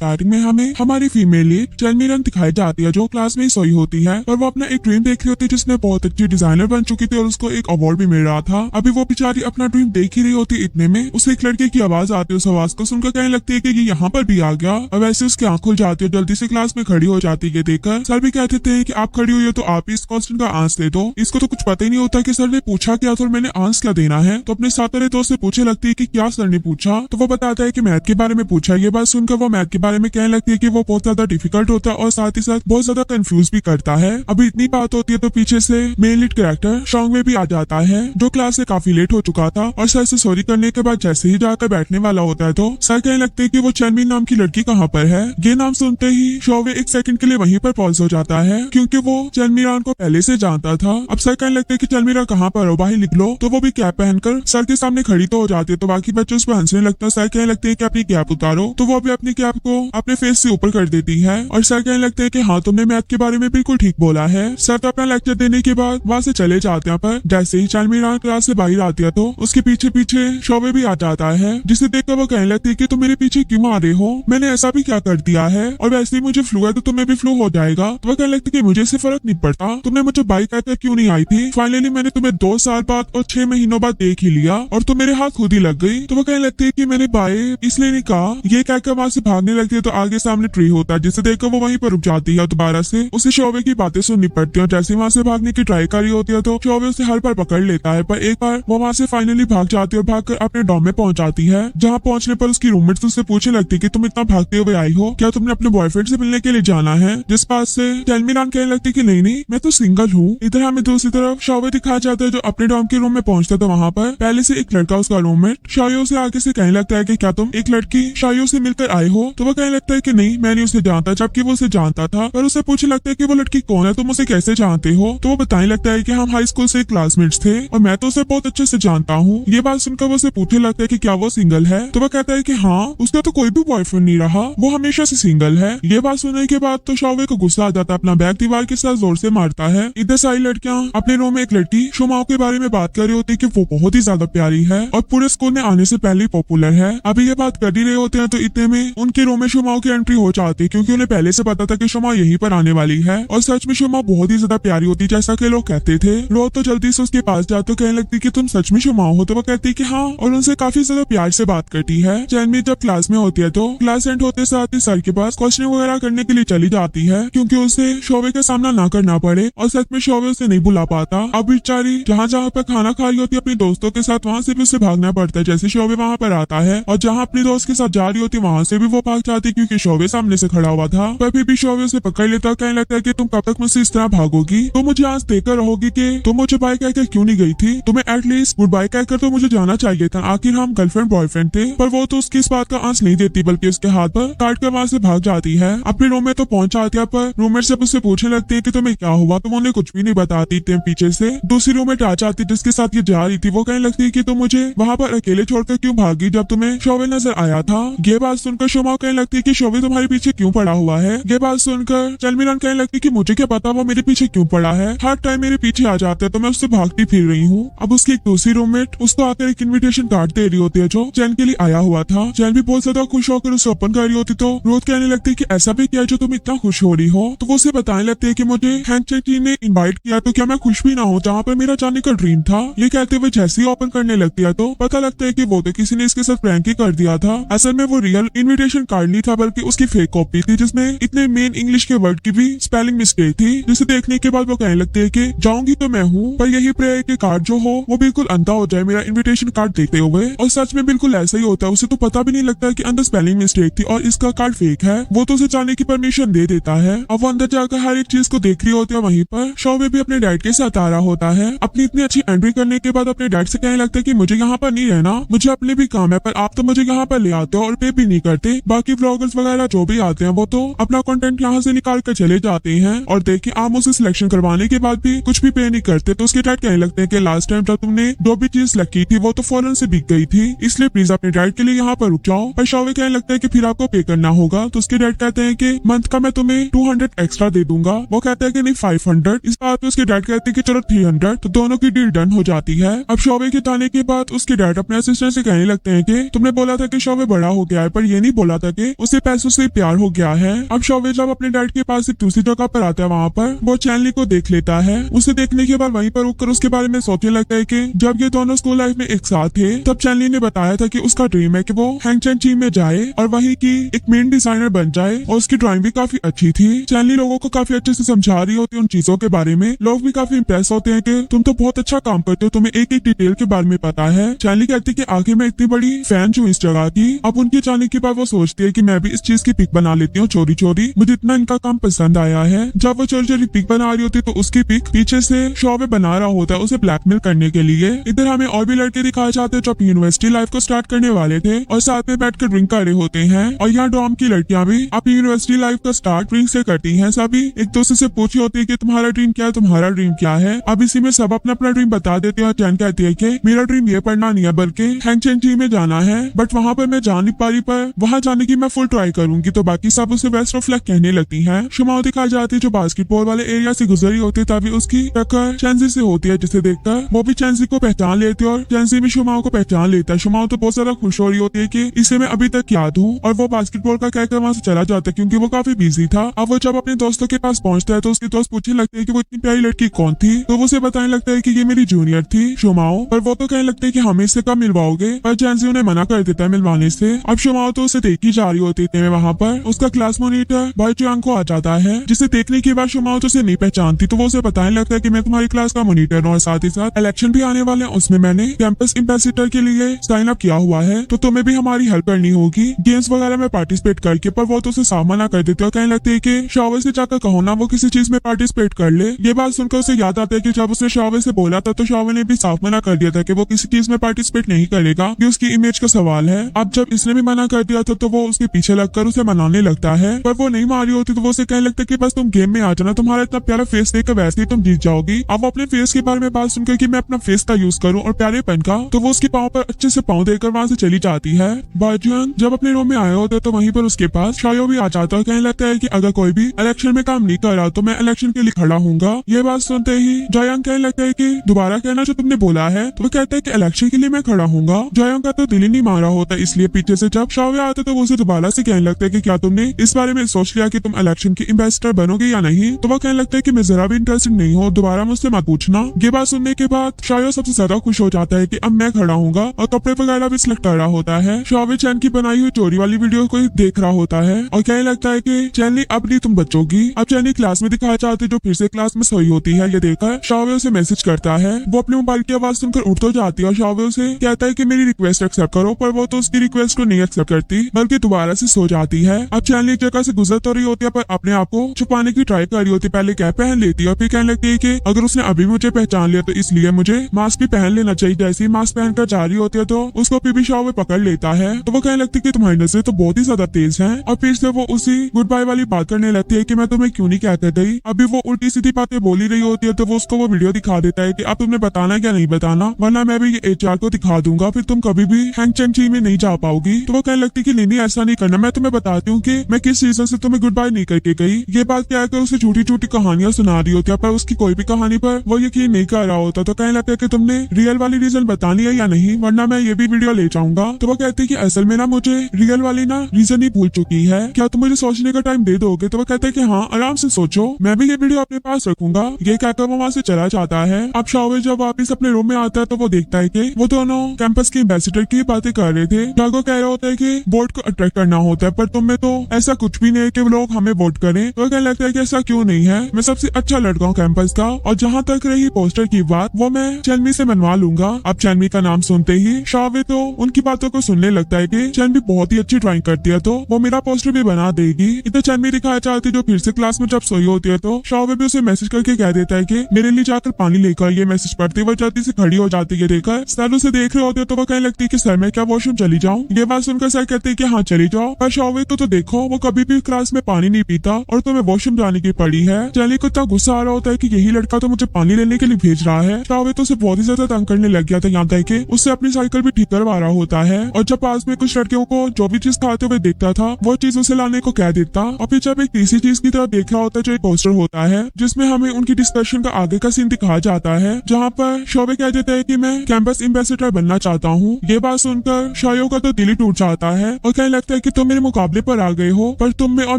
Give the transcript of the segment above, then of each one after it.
Starting में हमें हमारी फीमेल लीड चलमीरन दिखाई जाती है जो क्लास में ही सोई होती है और वो अपना एक ड्रीम देख रही होती है जिसमें बहुत अच्छी डिजाइनर बन चुकी थी और उसको एक अवार्ड भी मिल रहा था। अभी वो बेचारी अपना ड्रीम देख ही रही होती, इतने में उसे एक लड़के की आवाज आती है। उस आवाज को सुनकर कहने लगती है कि ये यहाँ पर भी आ गया और वैसे उसकी आंख खुल जाती है, जल्दी से क्लास में खड़ी हो जाती है। देखकर सर भी कहते थे कि आप खड़ी हुई हो तो आप इस क्वेश्चन का आंसर दे दो। इसको तो कुछ पता ही नहीं होता कि सर ने पूछा क्या था और मैंने आंसर क्या देना है, तो अपने साथ वाले दोस्त से पूछने लगती है कि क्या सर ने पूछा, तो वो बताता है कि मैथ के बारे में पूछा। ये बात सुनकर वो मैथ के बारे में कहने लगती है कि वो बहुत ज्यादा डिफिकल्ट होता है और साथ ही साथ बहुत ज्यादा कंफ्यूज भी करता है। अभी इतनी बात होती है तो पीछे से मेन लीड कैरेक्टर शॉन्ग में भी आ जाता है जो क्लास से काफी लेट हो चुका था और सर से सॉरी करने के बाद जैसे ही जाकर बैठने वाला होता है तो सर कहने लगते हैं कि वो चैनमीन नाम की लड़की कहाँ पर है। ये नाम सुनते ही शोवे एक सेकंड के लिए वहीं पर पॉज हो जाता है क्योंकि वो चलमीरान को पहले से जानता था। अब सर कहने लगते हैं कि चलमीरा कहाँ पर हो, बाहर लिख लो। तो वो भी कैप पहनकर सर के सामने खड़ी तो हो जाती है, तो बाकी बच्चे उस पर हंसने लगता है। सर कहने लगते हैं कि अपनी कैप उतारो, तो वो भी अपनी कैप को अपने फेस से ऊपर कर देती है और सर कहने लगते हैं कि हाँ तुमने मैथ के बारे में बिल्कुल ठीक बोला है। सर तो अपना लेक्चर देने के बाद वहाँ से चले जाते हैं, पर जैसे ही चलमीरा क्लास से बाहर आती है तो उसके पीछे पीछे शोवे भी आ जाता है, जिसे देखकर वो कहने लगती है कि तुम मेरे पीछे क्यों आ रहे हो, मैंने ऐसा भी क्या कर दिया है और वैसे ही मुझे फ्लू है तो तुम्हें भी फ्लू हो जाएगा। तो वो कहने लगती है कि मुझे इससे फर्क नहीं पड़ता, तुमने मुझे बाई कहकर क्यों नहीं आई थी, फाइनली मैंने तुम्हें 2 साल बाद और 6 महीनों बाद देख ही लिया और तुम मेरे हाथ खुद ही लग गई। तो वो कहने लगती है कि मैंने बाई इसलिए नहीं कहा। ये कहकर वहां से भागने लगती है तो आगे सामने ट्री होता है, जिसे देखकर वो वहीं पर रुक जाती है और दोबारा से उसे शोवे की बातें सुननी पड़ती है। जैसे वहां से भागने की ट्राई करी होती है तो शोवे उसे हर बार पकड़ लेता है, पर एक बार वो वहां से फाइनली भाग जाती है और भागकर अपने डॉम में पहुंच जाती है। जहाँ पहुंचने पर उसकी रूममेट उससे पूछने लगती है कि तुम इतना भागते हुए आई हो, क्या तुमने अपने बॉयफ्रेंड से मिलने के लिए जाना है। जिस बात से चलमीरान कहने लगती कि नहीं मैं तो सिंगल हूँ। इधर हमें दूसरी तरफ शोवे दिखाया जाता है जो अपने डॉम के रूम में पहुंचता है, तो वहाँ पर पहले से एक लड़का उसका रूममेट शायो से आगे से कहने लगता है कि क्या तुम एक लड़की शायो से मिलकर आए हो। तो वो कहने लगता है कि नहीं मैं नहीं उसे जानता, जबकि वो उसे जानता था। पर उसे पूछने लगता है कि वो लड़की कौन है, तुम उसे कैसे जानते हो। तो वो बताने लगता है कि हम हाई स्कूल से क्लासमेट्स थे और मैं तो उसे बहुत अच्छे से जानता हूँ। ये बात सुनकर वो उसे पूछने लगता है कि क्या वो सिंगल है। तो वो कहता है कि हाँ उसका तो कोई भी बॉयफ्रेंड नहीं रहा, वो हमेशा से सिंगल है। ये बात सुनने के बाद तो शोवे को गुस्सा आ जाता है, अपना बैग दीवार के साथ जोर से मारता है। इधर सारी लड़कियां अपने रूम में एक लड़की शुमाओ के बारे में बात कर रही होती है कि वो बहुत ही ज्यादा प्यारी है और पूरे स्कूल में आने से पहले पॉपुलर है। अभी ये बात कर ही रहे होते हैं तो इतने में उनके रूम में शुमाओ की एंट्री हो जाती है क्योंकि उन्हें पहले से पता था कि शुमाओ यहीं पर आने वाली है और सच में शुमाओ बहुत ही ज्यादा प्यारी होती जैसा कि लोग कहते थे। रो तो जल्दी से उसके पास जाते कहने लगती कि तुम सच में शुमाओ हो। तो वो कहती कि हाँ और उनसे काफी ज्यादा प्यार से बात करती है। चैनमी जब क्लास में होती है तो क्लास एंड होते साथ ही सर के पास क्वेश्चन वगैरह करने के लिए चली जाती है क्योंकि उसे शोवे का सामना ना करना पड़े और सच में शोवे उसे नहीं बुला पाता। अब बेचारी जहाँ जहाँ पर खाना खा रही होती है अपने दोस्तों के साथ, वहाँ से भी उसे भागना पड़ता है। जैसे शोवे वहाँ पर आता है और जहाँ अपने दोस्त के साथ जा रही होती है वहाँ से भी वो भाग जाती क्योंकि शोवे सामने से खड़ा हुआ था। पर फिर भी शोवे उसे पकड़ लेता, कहने लगता है कि तुम कब तक मुझसे इस तरह भागोगी, तो मुझे आज देखकर रहोगी कि तुम मुझे बाय कहकर क्यों नहीं गई थी, तुम्हें एटलीस्ट गुड बाय कहकर तो मुझे जाना चाहिए था, आखिर हम गर्लफ्रेंड बॉयफ्रेंड थे। पर वो तो उसकी इस बात का आंस नहीं देती बल्कि उसके हाथ पर काट कर वहाँ से भाग जाती है। अपने रूम में तो पहुंच जाती है पर रूममेट से उससे पूछने लगती है कि तुम्हें क्या हुआ, तो उन्हें कुछ भी नहीं बताती थी। पीछे से दूसरी रूममेट आ जाती जिसके साथ ये जा रही थी, वो कहने लगती है कि तुम मुझे वहाँ पर अकेले छोड़कर क्यों भागी जब तुम्हें शोवे नजर आया था। ये बात सुनकर शुमाओ कहने लगती है कि शोवे तुम्हारे पीछे क्यों पड़ा हुआ है। ये बात सुनकर चलमीरान कहने लगती है कि मुझे क्या पता वो मेरे पीछे क्यों पड़ा है, हर टाइम मेरे पीछे आ जाता है तो मैं उससे भागती फिर रही हूँ। अब उसकी एक दूसरी रूममेट उसको आकर एक इन्विटेशन कार्ड दे रही होती है जो चैन के लिए आया हुआ था। चैन भी बहुत ज्यादा खुश होकर उसे ओपन कर रही होती तो रोज कहने लगती है कि ऐसा भी क्या है जो तुम इतना खुश हो रही हो। तो वो उसे बताने लगती है कि मुझे हैंडशेक जी ने इनवाइट किया तो क्या मैं खुश भी ना हूँ जहाँ पर मेरा जाने का ड्रीम था। ये कहते हुए जैसे ही ओपन करने लगती है तो पता लगता है कि वो तो किसी ने इसके साथ प्रैंक ही कर दिया था। असल में वो रियल इन्विटेशन कार्ड नहीं था बल्कि उसकी फेक कॉपी थी जिसमें इतने मेन इंग्लिश के वर्ड की भी स्पेलिंग मिस्टेक थी, जिसे देखने के बाद वो कहने लगते है कि जाऊंगी तो मैं हूँ पर यही प्रेयर के कार्ड जो हो वो बिल्कुल अंधा हो जाए मेरा इन्विटेशन कार्ड देखते हुए। और सच में बिल्कुल ऐसा ही होता है, उसे तो पता भी नहीं लगता कि अंदर स्पेलिंग मिस्टेक थी और इसका कार्ड फेक है। वो तो उसे जाने की परमिशन दे देता है। अब वो अंदर जाकर हर एक चीज को देख रही होती है। वहीं पर शोवे भी अपने डैड के साथ आ रहा होता है। अपनी इतनी अच्छी एंट्री करने के बाद अपने डैड से कहने लगता है कि मुझे यहाँ पर नहीं रहना, मुझे अपने भी काम है, पर आप तो मुझे यहाँ पर ले आते हो और पे भी नहीं करते। बाकी व्लॉगर्स वगैरह जो भी आते हैं वो तो अपना कंटेंट यहाँ से निकाल कर चले जाते हैं और देखिए आप मुझसे सिलेक्शन करवाने के बाद भी कुछ भी पे नहीं करते। तो उसके डैड कहने लगते हैं कि लास्ट टाइम जब तुमने जो भी चीज सिलेक्ट की थी वो तो फौरन से बिक गई थी, इसलिए प्लीज अपने डैड के लिए यहाँ पर रुक जाओ। पर शोवे कहने लगता है कि फिर आपको पे करना होगा। तो उसके डैड कहते हैं कि मंथ का मैं तुम्हें 200 एक्स्ट्रा दे दूंगा। वो कहता है कि नहीं 500। इस बात पे उसके डैड कहते हैं कि चलो 300। तो दोनों की डील डन हो जाती है। अब शोवे के जाने के बाद उसके डैड अपने असिस्टेंट से कहने लगते हैं कि तुमने बोला था कि शोवे बड़ा हो गया है पर ये नहीं बोला था कि उसे पैसों से प्यार हो गया है। अब शौर्य जब अपने डैड के पास एक दूसरी जगह पर आता है, वहाँ पर वो चैनली को देख लेता है। उसे देखने के बाद वहीं पर रुककर उसके बारे में सोचने लगता है कि जब ये दोनों स्कूल लाइफ में एक साथ थे तब चैनली ने बताया था कि उसका ड्रीम है कि वो हैंगचेन टीम में जाए और वहीं की एक मेन डिजाइनर बन जाए, और उसकी ड्राइंग भी काफी अच्छी थी। चैनली लोगों को काफी अच्छे से समझा रही होती है उन चीजों के बारे में। लोग भी काफी इंप्रेस होते हैं कि तुम तो बहुत अच्छा काम करते हो, तुम्हें एक एक डिटेल के बारे में पता है। चैनली कहती है कि आखिर मैं इतनी बड़ी फैन हूँ इस जगह की। अब उनके जाने के बाद वो सोचती है कि मैं भी इस चीज की पिक बना लेती हूँ चोरी चोरी, मुझे इतना इनका काम पसंद आया है। जब वो चोरी चोरी पिक बना रही होती है तो उसकी पिक पीछे से शौर्य बना रहा होता है उसे ब्लैकमेल करने के लिए। इधर हमें और भी लड़के दिखाए जाते हैं जो अपनी यूनिवर्सिटी लाइफ को स्टार्ट करने वाले थे और साथ में बैठकर ड्रिंक कर रहे होते हैं। और यहाँ डॉम की लड़कियां भी अपनी यूनिवर्सिटी लाइफ का स्टार्ट ड्रिंक से करती हैं। सभी एक दूसरे से पूछी होती है कि तुम्हारा ड्रीम क्या है, तुम्हारा ड्रीम क्या है। अब इसी में सब अपना अपना ड्रीम बता देते हैं और चैन कहती है कि मेरा ड्रीम ये पढ़ना नहीं है बल्कि हैंगचेन टीम में जाना है, बट वहाँ पर मैं जा नहीं पा रही, पर वहाँ जाने की मैं फुल ट्राई करूंगी। तो बाकी सब उसे बेस्ट ऑफ लक कहने लगती है। शुमाओ दिखाई जाती है जो बास्केटबॉल वाले एरिया से गुजरी होती है, तभी उसकी टक्कर चैंजी से होती है, जिसे देखकर वो भी चैंजी को पहचान लेती है और चैंजी भी शुमाओ को पहचान लेता है। शुमाओ तो बहुत ज्यादा खुश हो रही होती है कि इसे मैं अभी तक याद हूँ, और वो बास्केटबॉल का कहकर वहाँ से चला जाता है क्योंकि वो काफी बिजी था। अब वो जब अपने दोस्तों के पास पहुंचता है तो उसके दोस्त पूछने लगते हैं कि वो इतनी प्यारी लड़की कौन थी, तो वो उसे बताने लगता है कि ये मेरी जूनियर थी शुमाओ। पर वो तो कहने लगते हैं कि हमें इससे कब मिलवाओगे, पर चैंजी उन्हें मना कर देता है मिलवाने से। अब शुमाओ तो उसे देखी जा रही होती है। वहाँ पर उसका क्लास मॉनिटर बाई चियांग को आ जाता है, जिसे देखने के बाद शुमाओ तो उसे नहीं पहचानती, तो वो उसे बताने लगता है कि मैं तुम्हारी क्लास का मॉनिटर हूँ और साथ ही साथ इलेक्शन भी आने वाले हैं, उसमें मैंने कैंपस एम्बेसडर के लिए साइन अप किया हुआ है, तो तुम्हें भी हमारी हेल्प करनी होगी गेम्स वगैरह में पार्टिसिपेट करके। पर वो तो उसे साफ मना कर देते और कहने लगते है कि शौर्य से जाकर कहो ना वो किसी चीज में पार्टिसिपेट कर ले। ये बात सुनकर उसे याद आता है कि जब उसने शौर्य से बोला था तो शौर्य ने भी साफ मना कर दिया था कि वो किसी चीज में पार्टिसिपेट नहीं करेगा, ये उसकी इमेज का सवाल है। अब जब इसने भी मना कर दिया था तो वो उसके पीछे लगकर उसे मनाने लगता है, पर वो नहीं मान रही होती, तो वो उसे कहने लगता है कि बस तुम गेम में आ जाना, तुम्हारा इतना प्यारा फेस देखकर वैसे ही तुम जीत जाओगी। अब वो अपने फेस के बारे में बात सुनकर कि मैं अपना फेस का यूज करूं और प्यारेपन का, तो वो उसके पाँव पर अच्छे से पाँव देकर वहाँ से चली जाती है। बाजुआन जब अपने रूम में आया होता है तो वहीं पर उसके पास शायो भी आ जाता है, कहने लगता है कि अगर कोई भी इलेक्शन में काम नहीं कर रहा तो मैं इलेक्शन के लिए खड़ा हूँगा। ये बात सुनते ही जयांग कहने लगता है कि दोबारा कहना जो तुमने बोला है, तो वो कहता है कि इलेक्शन के लिए मैं खड़ा हूँगा। जयांग का तो दिल ही नहीं मारा होता, इसलिए पीछे से जब शायो आता तो वो उसे दोबारा से कहने लगता है कि क्या तुमने इस बारे में सोच लिया कि तुम इलेक्शन की एम्बेसडर बनोगे या नहीं। तो वो कहने लगता है कि मैं जरा भी इंटरेस्टेड नहीं हूँ, दोबारा मुझसे मत पूछना। ये बात सुनने के बाद शायो सबसे ज्यादा खुश हो जाता है कि अब मैं खड़ा हूँगा, और कपड़े वगैरह भी सिलेक्ट कर रहा होता है। शायो चैन की बनाई हुई चोरी वाली वीडियो को देख रहा होता है और कहने लगता है कि चैनली अब नहीं तुम बचोगी। अब चैनली क्लास में दिखाया जाती है जो फिर से क्लास में सोई होती है। ये देखकर शायो उसे मैसेज करता है। वो अपने मोबाइल की आवाज सुनकर उठ तो जाती है और शायो उसे कहता है कि मेरी रिक्वेस्ट एक्सेप्ट करो, पर वो तो उसकी रिक्वेस्ट को नहीं एक्सेप्ट करती बल्कि दोबारा से सो जाती है। अब चैनली एक जगह से गुजर तो रही होती है पर अपने आप को छुपाने की ट्राई कर रही होती है। पहले कैप पहन लेती है और फिर कहने लगती है कि अगर उसने अभी मुझे पहचान लिया तो इसलिए मुझे मास्क भी पहन लेना चाहिए। जैसे ही मास्क पहनकर जा रही होती है तो उसको फिर भी शायो पकड़ लेता है, तो वो कहने लगती है कि तुम्हारी नजरें तो बहुत ही ज्यादा तेज हैं। और फिर से वो उसी गुड बाय वाली बात करने लगती है कि मैं तुम्हें क्यों नहीं कहते गई। अभी वो उल्टी सीधी बातें बोली रही होती है तो वो उसको वो वीडियो दिखा देता है कि अब तुमने बताना क्या नहीं बताना, वरना मैं भी ये एचआर को दिखा दूंगा, फिर तुम कभी भी हैंगचेन टीम में नहीं जा पाओगी। तो वो कहने लगती कि नहीं ऐसा नहीं करना, मैं तुम्हें बताती हूँ कि मैं किस रीजन से तुम्हें गुड बाय नहीं करके गई। ये बात क्या है उसे झूठी झूठी कहानियां सुना रही होती है, पर उसकी कोई भी कहानी पर वो यकीन नहीं कर रहा होता। तो कहने लगता है कि तुमने रियल वाली रीजन बतानी है या नहीं, वरना मैं ये भी वीडियो ले जाऊंगा। तो वो कहती है कि असल में ना मुझे रियल वाली ना रीजन ही भूल चुकी है, क्या तुम मुझे सोचने का टाइम दे दोगे। तो वो कहता है कि हाँ आराम से सोचो, मैं भी ये वीडियो अपने पास रखूंगा। ये कहकर वो वहाँ से चला जाता है। अब शाओवे जब वापिस अपने रूम में आता है तो वो देखता है कि वो दोनों कैंपस के एम्बेसडर की बातें कर रहे थे। जागो कह रहा होता है कि वोट को अट्रैक्ट करना होता है, पर तुम में तो ऐसा कुछ भी नहीं है कि लोग हमें वोट करें। तो कहने लगता है कि ऐसा क्यों नहीं है, मैं सबसे अच्छा लड़का हूँ कैंपस का, और जहाँ तक रही पोस्टर की बात वो मैं चैनवी से मनवा लूंगा। अब चैनवी का नाम सुनते ही शाओवे तो उनकी बातों को सुनने लगता है कि चैनवी बहुत ही अच्छी ड्राइंग करती है तो वो मेरा पोस्टर भी बना देगी। इधर चैनवी दिखाया चाहती है जो फिर से क्लास में जब सोई होती है तो शाओवे भी उसे मैसेज करके कह देता है कि मेरे लिए जाकर पानी लेकर। ये मैसेज पढ़ते वो जल्दी से खड़ी हो जाती है। देखकर सर उसे देख रहे होते तो वो कहने लगती है कि सर मैं क्या वॉशरूम चली जाऊँ। ये बात सुनकर सर कहते हैं कि हाँ चली जाओ, पर शाओवे तो देखो वो कभी भी क्लास में पानी नहीं पीता और तुम्हें वॉशरूम जाने की पड़ी है। चैनवी को इतना गुस्सा आ रहा होता है कि यही लड़का तो मुझे पानी लेने के लिए भेज रहा है। शाओवे तो उसे बहुत ही ज्यादा तंग करने लग गया था, यहाँ तक कि उससे अपनी साइकिल भी ठीक करवा रहा होता है। और जब पास में कुछ लड़कियों को जो भी चीज खाते हुए देखता था वो चीज उसे लाने को कह देता। और फिर जब एक तीसरी चीज की तरफ देख रहा होता है जो एक पोस्टर होता है जिसमें हमें उनकी डिस्कशन का आगे का सीन दिखाया जाता है, जहाँ पर शोबे कह देता है कि मैं कैंपस एम्बेसडर बनना चाहता हूँ। ये बात सुनकर शायो का तो दिल ही टूट जाता है और कहने लगता है है कि तुम मेरे मुकाबले पर आ गए हो, पर तुम में और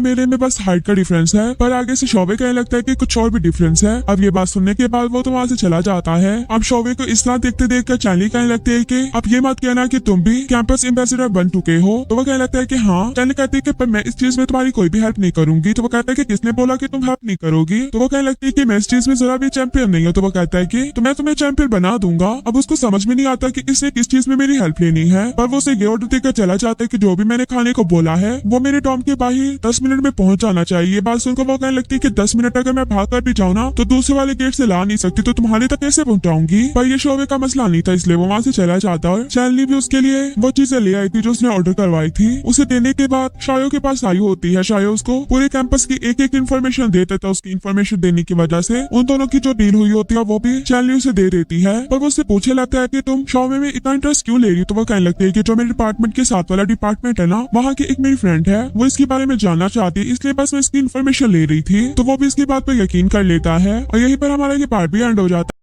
मेरे में बस हाइट का डिफरेंस है। पर आगे से शोबे कहने लगता है कि कुछ और भी डिफरेंस है। अब ये बात सुनने के बाद वो तो वहाँ से चला जाता है। अब शोबे को इस तरह देखते देख कर चैनली कहने लगती है कि अब ये मत कहना कि तुम भी कैंपस एम्बेसडर बन चुके हो। तो वो कहने लगता है कि हाँ। चैनली कहती है कि पर मैं इस चीज में तुम्हारी कोई भी हेल्प नहीं करूंगी। तो वो कहता है कि किसने बोला कि तुम हेल्प नहीं करोगी। तो वो कहने लगती है कि मैं इस चीज में जरा भी चैंपियन नहीं हूँ। तो वो कहता है कि तो मैं तुम्हें चैंपियन बना दूंगा। अब उसको समझ में नहीं आता कि इसने किस चीज में मेरी हेल्प लेनी है, पर वो उसे ये ऑर्डर देकर चला जाता है कि जो भी मैंने खाने को बोला है वो मेरे डॉम के बाहर 10 मिनट में पहुंच जाना चाहिए। बात सुनकर वो कहने लगती है कि 10 मिनट अगर मैं भाग कर भी जाऊँ ना तो दूसरे वाले गेट से ला नहीं सकती, तो तुम्हारे तक कैसे पहुंचाऊंगी। पर ये शोबे का मसला नहीं था, इसलिए वो वहाँ से चला जाता है। चैनली भी उसके लिए वो चीजें ले आई थी जो उसने ऑर्डर करवाई थी। उसे देने के बाद शायो के पास आई होती है। शायो उसको पूरे कैंपस की एक एक इन्फॉर्मेशन दे देता है। उसकी इन्फॉर्मेशन देने की वजह से उन दोनों की जो डील हुई होती है वो भी चैनली उसे दे देती है। पर वो उससे पूछे लगता है कि तुम शोबे में इतना इंटरेस्ट क्यों ले रही हो। तो वो कहने लगती है कि जो मेरे डिपार्टमेंट के साथ वाला डिपार्टमेंट है ना, वहाँ की एक मेरी फ्रेंड है, वो इसके बारे में जानना चाहती है, इसलिए बस मैं इसकी इन्फॉर्मेशन ले रही थी। तो वो भी इसकी बात पर यकीन कर लेता है और यहीं पर हमारा ये पार्ट भी एंड हो जाता है।